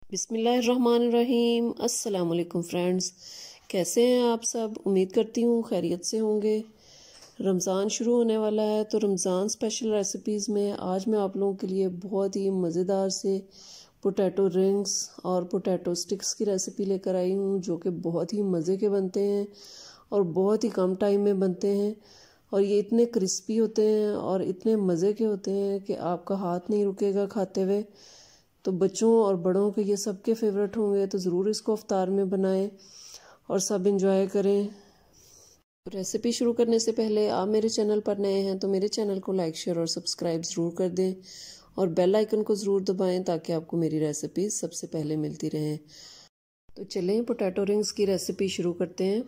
बिस्मिल्लाहिर्रहमानिर्रहीम। अस्सलाम वालेकुम फ्रेंड्स, कैसे हैं आप सब? उम्मीद करती हूँ खैरियत से होंगे। रमज़ान शुरू होने वाला है तो रमज़ान स्पेशल रेसिपीज़ में आज मैं आप लोगों के लिए बहुत ही मज़ेदार से पोटैटो रिंग्स और पोटैटो स्टिक्स की रेसिपी लेकर आई हूँ, जो कि बहुत ही मज़े के बनते हैं और बहुत ही कम टाइम में बनते हैं। और ये इतने क्रिस्पी होते हैं और इतने मज़े के होते हैं कि आपका हाथ नहीं रुकेगा खाते हुए। तो बच्चों और बड़ों के ये सबके फेवरेट होंगे, तो ज़रूर इसको इफ्तार में बनाएं और सब इंजॉय करें। रेसिपी शुरू करने से पहले आप मेरे चैनल पर नए हैं तो मेरे चैनल को लाइक शेयर और सब्सक्राइब ज़रूर कर दें और बेल आइकन को ज़रूर दबाएं ताकि आपको मेरी रेसिपी सबसे पहले मिलती रहें। तो चलें पोटैटो रिंग्स की रेसिपी शुरू करते हैं।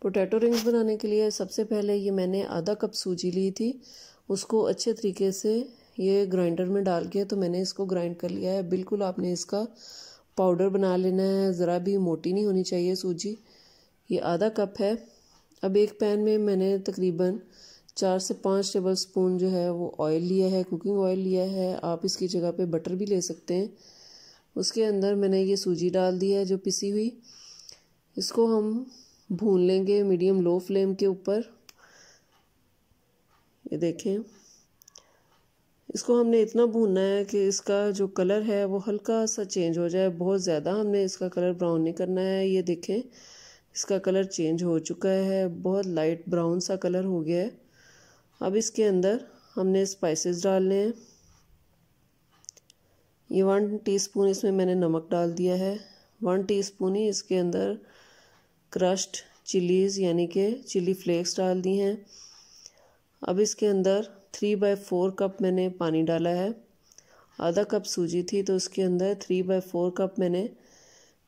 पोटैटो रिंग्स बनाने के लिए सबसे पहले ये मैंने आधा कप सूजी ली थी, उसको अच्छे तरीके से ये ग्राइंडर में डाल के तो मैंने इसको ग्राइंड कर लिया है। बिल्कुल आपने इसका पाउडर बना लेना है, ज़रा भी मोटी नहीं होनी चाहिए सूजी। ये आधा कप है। अब एक पैन में मैंने तकरीबन 4 से 5 टेबल स्पून जो है वो ऑयल लिया है, कुकिंग ऑयल लिया है। आप इसकी जगह पे बटर भी ले सकते हैं। उसके अंदर मैंने ये सूजी डाल दी है जो पिसी हुई। इसको हम भून लेंगे मीडियम लो फ्लेम के ऊपर। ये देखें, इसको हमने इतना भूनना है कि इसका जो कलर है वो हल्का सा चेंज हो जाए। बहुत ज़्यादा हमने इसका कलर ब्राउन नहीं करना है। ये देखें, इसका कलर चेंज हो चुका है, बहुत लाइट ब्राउन सा कलर हो गया है। अब इसके अंदर हमने स्पाइसेस डालने हैं। ये 1 टीस्पून इसमें मैंने नमक डाल दिया है। 1 टीस्पून ही इसके अंदर क्रश्ड चिलीज़ यानी कि चिली फ्लेक्स डाल दी हैं। अब इसके अंदर 3/4 कप मैंने पानी डाला है। आधा कप सूजी थी तो उसके अंदर 3/4 कप मैंने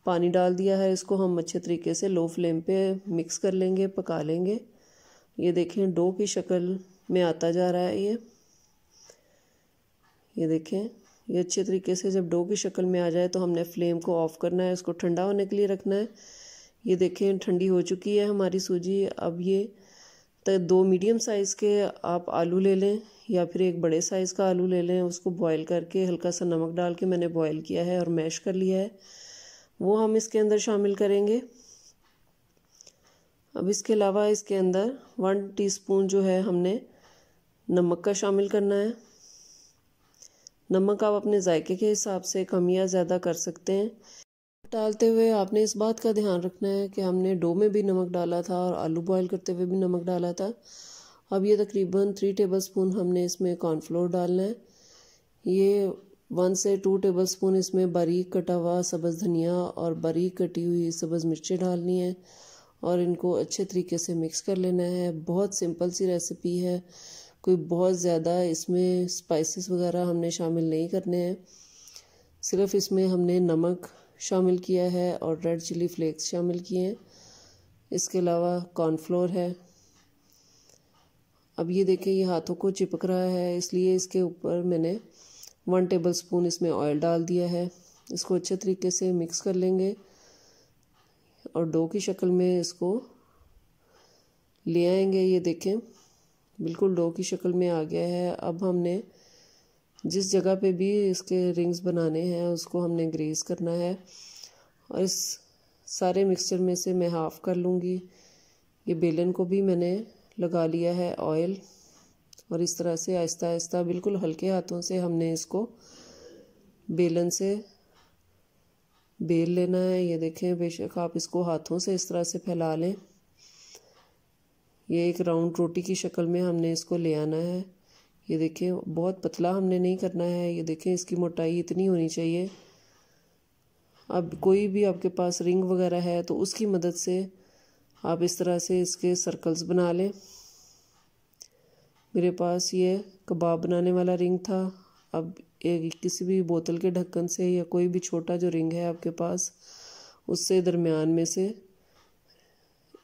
पानी डाल दिया है। इसको हम अच्छे तरीके से लो फ्लेम पे मिक्स कर लेंगे, पका लेंगे। ये देखें, डो की शक्ल में आता जा रहा है ये देखें, ये अच्छे तरीके से जब डो की शक्ल में आ जाए तो हमने फ्लेम को ऑफ करना है, इसको ठंडा होने के लिए रखना है। ये देखें, ठंडी हो चुकी है हमारी सूजी। अब ये तो 2 मीडियम साइज़ के आप आलू ले लें या फिर एक बड़े साइज़ का आलू ले लें। उसको बॉईल करके हल्का सा नमक डाल के मैंने बॉईल किया है और मैश कर लिया है, वो हम इसके अंदर शामिल करेंगे। अब इसके अलावा इसके अंदर 1 टीस्पून जो है हमने नमक का शामिल करना है। नमक आप अपने जायके के हिसाब से कम या ज़्यादा कर सकते हैं। डालते हुए आपने इस बात का ध्यान रखना है कि हमने डो में भी नमक डाला था और आलू बॉईल करते हुए भी नमक डाला था। अब ये तकरीबन 3 टेबलस्पून हमने इसमें कॉर्नफ्लोर डालना है। ये 1 से 2 टेबलस्पून इसमें बारीक कटा हुआ सब्ज़ धनिया और बारीक कटी हुई सब्ज़ मिर्चें डालनी है और इनको अच्छे तरीके से मिक्स कर लेना है। बहुत सिंपल सी रेसिपी है, कोई बहुत ज़्यादा इसमें स्पाइसेस वगैरह हमने शामिल नहीं करने हैं। सिर्फ इसमें हमने नमक शामिल किया है और रेड चिली फ्लेक्स शामिल किए हैं। इसके अलावा कॉर्नफ्लोर है। अब ये देखें, ये हाथों को चिपक रहा है, इसलिए इसके ऊपर मैंने 1 टेबलस्पून इसमें ऑयल डाल दिया है। इसको अच्छे तरीके से मिक्स कर लेंगे और डो की शक्ल में इसको ले आएंगे। ये देखें, बिल्कुल डो की शक्ल में आ गया है। अब हमने जिस जगह पे भी इसके रिंग्स बनाने हैं उसको हमने ग्रीस करना है और इस सारे मिक्सचर में से मैं हाफ़ कर लूँगी। ये बेलन को भी मैंने लगा लिया है ऑयल और इस तरह से आहिस्ता आहिस्ता बिल्कुल हल्के हाथों से हमने इसको बेलन से बेल लेना है। ये देखें, बेशक आप इसको हाथों से इस तरह से फैला लें। ये एक राउंड रोटी की शक्ल में हमने इसको ले आना है। ये देखें, बहुत पतला हमने नहीं करना है। ये देखें, इसकी मोटाई इतनी होनी चाहिए। अब कोई भी आपके पास रिंग वगैरह है तो उसकी मदद से आप इस तरह से इसके सर्कल्स बना लें। मेरे पास ये कबाब बनाने वाला रिंग था। अब एक किसी भी बोतल के ढक्कन से या कोई भी छोटा जो रिंग है आपके पास, उससे दरमियान में से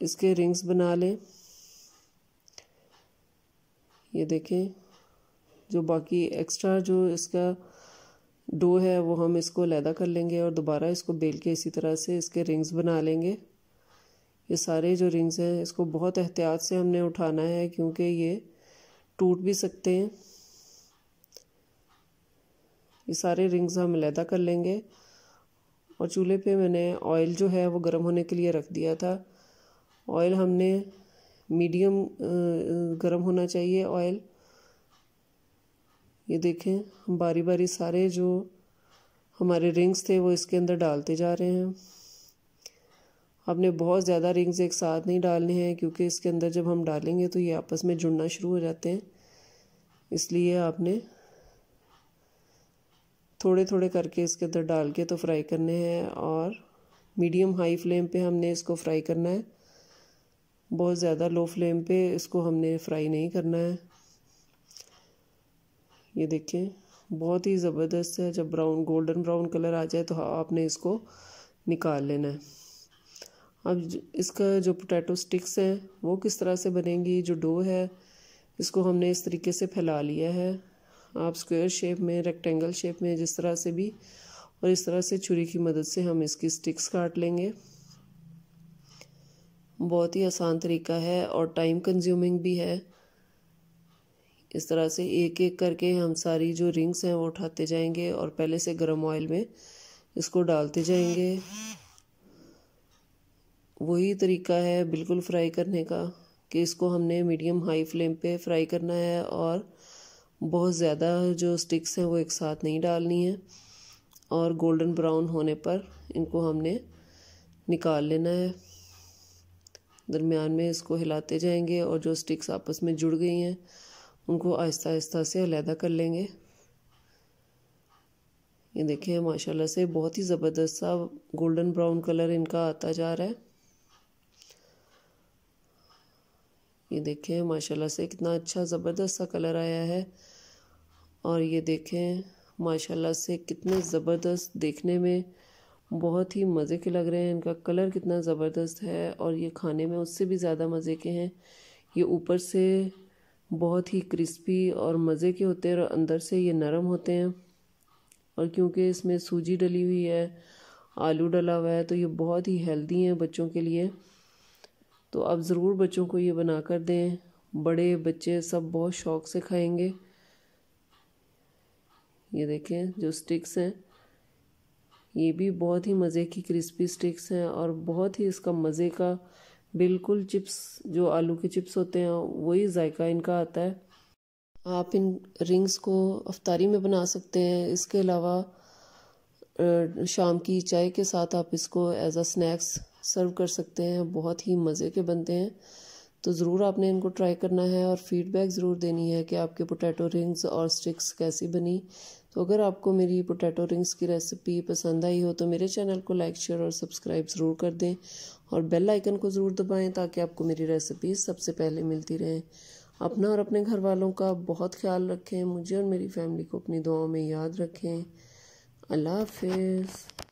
इसके रिंग्स बना लें। ये देखें, जो बाकी एक्स्ट्रा जो इसका डो है वो हम इसको अलहदा कर लेंगे और दोबारा इसको बेल के इसी तरह से इसके रिंग्स बना लेंगे। ये सारे जो रिंग्स हैं इसको बहुत एहतियात से हमने उठाना है क्योंकि ये टूट भी सकते हैं। ये सारे रिंग्स हम अलहदा कर लेंगे और चूल्हे पे मैंने ऑयल जो है वो गर्म होने के लिए रख दिया था। ऑयल हमने मीडियम गर्म होना चाहिए ऑयल। ये देखें, हम बारी बारी सारे जो हमारे रिंग्स थे वो इसके अंदर डालते जा रहे हैं। आपने बहुत ज़्यादा रिंग्स एक साथ नहीं डालने हैं, क्योंकि इसके अंदर जब हम डालेंगे तो ये आपस में जुड़ना शुरू हो जाते हैं। इसलिए आपने थोड़े थोड़े करके इसके अंदर डाल के तो फ्राई करने हैं, और मीडियम हाई फ्लेम पे हमने इसको फ्राई करना है। बहुत ज़्यादा लो फ्लेम पे इसको हमने फ्राई नहीं करना है। ये देखें, बहुत ही ज़बरदस्त है। जब ब्राउन गोल्डन ब्राउन कलर आ जाए तो आपने इसको निकाल लेना है। अब इसका जो पोटैटो स्टिक्स हैं वो किस तरह से बनेंगी। जो डो है इसको हमने इस तरीके से फैला लिया है। आप स्क्वायर शेप में, रेक्टेंगल शेप में, जिस तरह से भी, और इस तरह से छुरी की मदद से हम इसकी स्टिक्स काट लेंगे। बहुत ही आसान तरीका है और टाइम कंज्यूमिंग भी है। इस तरह से एक एक करके हम सारी जो रिंग्स हैं वो उठाते जाएंगे और पहले से गर्म ऑयल में इसको डालते जाएंगे। वही तरीका है बिल्कुल फ्राई करने का, कि इसको हमने मीडियम हाई फ्लेम पे फ्राई करना है, और बहुत ज़्यादा जो स्टिक्स हैं वो एक साथ नहीं डालनी है, और गोल्डन ब्राउन होने पर इनको हमने निकाल लेना है। दरमियान में इसको हिलाते जाएंगे और जो स्टिक्स आपस में जुड़ गई हैं उनको आहिस्ता आहिस्ता से अलहदा कर लेंगे। ये देखें, माशाल्लाह से बहुत ही ज़बरदस्त सा गोल्डन ब्राउन कलर इनका आता जा रहा है। ये देखें, माशाल्लाह से कितना अच्छा ज़बरदस्त सा कलर आया है। और ये देखें, माशाल्लाह से कितने ज़बरदस्त, देखने में बहुत ही मज़े के लग रहे हैं। इनका कलर कितना ज़बरदस्त है, और ये खाने में उससे भी ज़्यादा मज़े के हैं। ये ऊपर से बहुत ही क्रिस्पी और मज़े के होते हैं, और अंदर से ये नरम होते हैं। और क्योंकि इसमें सूजी डली हुई है, आलू डला हुआ है, तो ये बहुत ही हेल्दी हैं बच्चों के लिए। तो आप ज़रूर बच्चों को ये बना कर दें। बड़े बच्चे सब बहुत शौक़ से खाएंगे। ये देखें, जो स्टिक्स हैं ये भी बहुत ही मज़े की क्रिस्पी स्टिक्स हैं, और बहुत ही इसका मज़े का, बिल्कुल चिप्स, जो आलू के चिप्स होते हैं वही जायका इनका आता है। आप इन रिंग्स को अफ्तारी में बना सकते हैं। इसके अलावा शाम की चाय के साथ आप इसको एज अ स्नैक्स सर्व कर सकते हैं। बहुत ही मज़े के बनते हैं। तो ज़रूर आपने इनको ट्राई करना है और फ़ीडबैक ज़रूर देनी है कि आपके पोटैटो रिंग्स और स्टिक्स कैसी बनी। तो अगर आपको मेरी पोटैटो रिंग्स की रेसिपी पसंद आई हो तो मेरे चैनल को लाइक, शेयर और सब्सक्राइब ज़रूर कर दें, और बेल आइकन को ज़रूर दबाएं ताकि आपको मेरी रेसिपी सबसे पहले मिलती रहे। अपना और अपने घर वालों का बहुत ख्याल रखें। मुझे और मेरी फैमिली को अपनी दुआओं में याद रखें। अल्लाह हाफ़िज़।